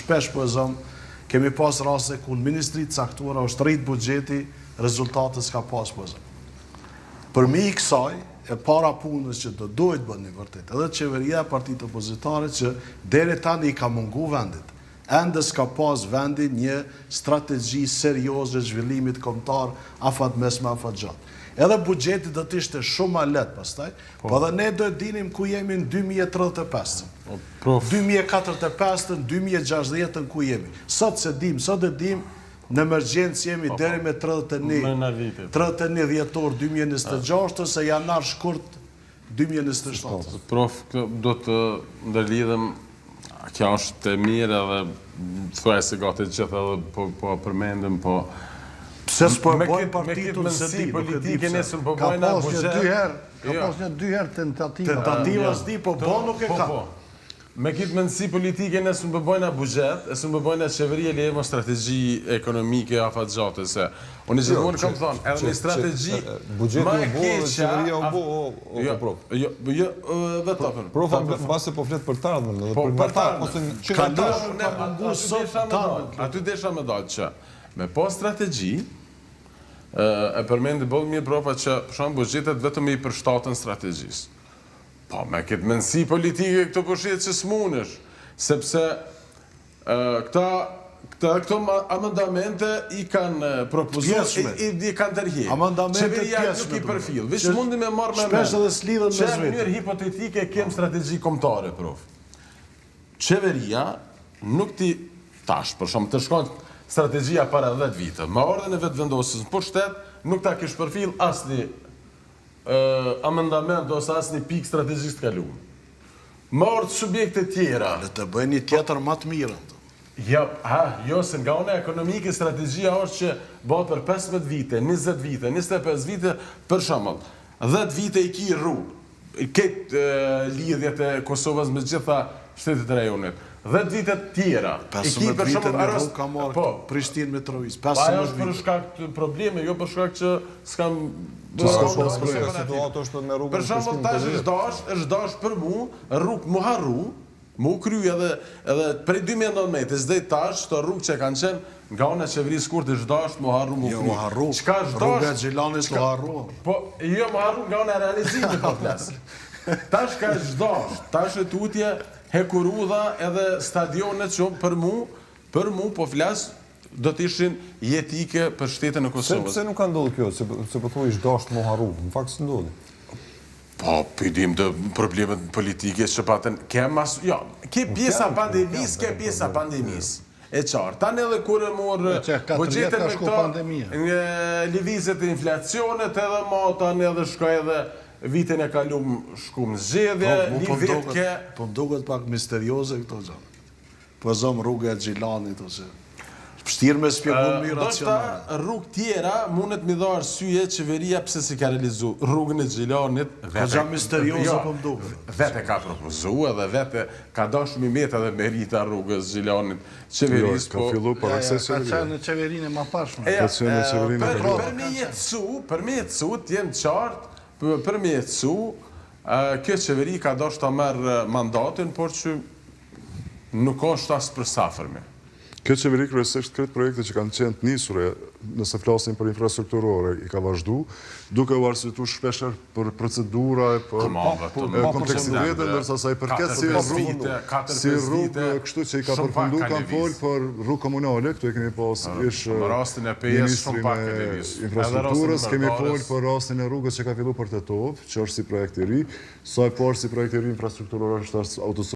shpesh po e zëm, kemi pas raste ku në ministrit caktuara është rrit buxheti, rezultate s'ka pas po e zëm. Përmi i kësaj, e para punës që do duhet bëni vërtet, edhe qeveria e partitë opozitare që deri tani i ka mungu vendit. Ende s'ka pas vendi një strategji serioze zhvillimit kombëtar afat mesme afat gjatë. Edhe buxheti do të ishte shumë ma lehtë pastaj, po dhe ne do të dinim ku jemi në 2035. 2045, 2060 ku jemi. Sot se dim, sot e dim, në emergjencë jemi deri me 31 dhjetor 2026 ose janar shkurt 2027. Prof, do të ndërlidhem, kjo është e mirë edhe thuaj se gati gjithë edhe po përmendim, po pse s'po e bojnë partitun se di, politike nesër po bojnë buxhet. Ka pas një 2 herë tentativa. Tentativa s'di, po bo nuk e ka. Me kitë mendësi politike nesër po bojnë buxhet, e s'u bojnë qeveria lejmë strategji ekonomike afat gjatë se unë gjithmonë kam thonë, edhe një strategji buxheti u bë, qeveria u bë, prof. Jo, vetëm. Prof, mbase po flet për të ardhmen, edhe për ata ose aty desha me dalë që me po strategji e përmendi bëllë mirë profa që shumë buxhetet vetëm i përshtatën strategjisë. Po, me këtë mendësi politike këto përshet që s'munësh, sepse këto amendamente i kanë propozuar, i kanë tërhjerë. Qeveria nuk i përfil. Vish mundi me marrë me me. Që në njërë hipotetike kem strategji kombëtare, prof. Qeveria nuk ti tash, për shumë të shkojnë strategjia para 10 vite. Ma ordën e vetë vendosës në pushtet, nuk ta kish përfil asni amendament ose asni pikë strategjisë të kaluar. Ma ordë subjekte tjera. Le të bëjnë një tjetër më të mirë. Jo, se nga une ekonomike strategjia është që bëhet për 15 vite, 20 vite, 25 vite, për shembull, 10 vite i ki rrugë, këtë lidhjet e Kosovës me gjitha shtetet e rajonit. 10 vite tjera. 15 vite në rrugë ka marrë Prishtinë Mitrovic. Ajo është për shkak të probleme, jo për shkak që s'kam... Për shembull, tash është dash për mu, rrugë mu harru, mu kry edhe prej 2019, dhe tash të rrugë që kanë qenë nga une qeverisë kurtë është dash mu harru, mu kry. Jo, mu harru, rrugë e Gjilanit mu harru. Po, jo mu harru nga une realizimit po flasë. Tash ka është dash, tash e tutje, hekurudha edhe stadionet që për mu po flasë, do të ishin jetike për shtetin e Kosovës. Pse nuk ka ndodhur kjo? Se po thuaj dasht mu harru, në fakt s'ndodhi. Po, pidim të problemet politike që patën, ke pjesa pandemisë, ke pjesa pandemisë. E qartë, tanë edhe kur e morë buxhetet me këto lëvizjet e inflacionet edhe ma tanë edhe shkoj edhe vitin e kalum shkum zgjedhje, një vit ke... Po më duket pak misterioze këto gjanë. Po zëmë rrugë e Gjilanit ose... Pështirë me spjegun më i racionale. Do rrugë tjera mundet mi dha arsye qeveria pse si ka realizu rrugën e Gjilanit. Ka gja misterioze po më duket. Vete ka propozu edhe vete ka dashur mi met edhe merita rrugës Gjilanit qeverisë. Ka fillu para se Ka qenë në qeverinë e ma pashme. Për me jetësu, t'jem qartë, për me jetësu, kjo qeveri ka dashur ta merë mandatin, por që nuk është as për safërmi. Kjo qeveri kryesisht këtë projekte që kanë qenë të nisura, nëse flasim për infrastrukturore, i ka vazhdu, duke u arsyetuar shpeshher për procedura e për kompleksitete, ndërsa sa i përket si rrugë kështu që i ka përfundu kanë folë për rrugë komunale, këtu e kemi pas ish ministri me infrastrukturës, kemi folë për rastin e rrugës që ka fillu për Tetov, që është si projekt i ri, sa e parë si projekt i ri infrastrukturore është autostradë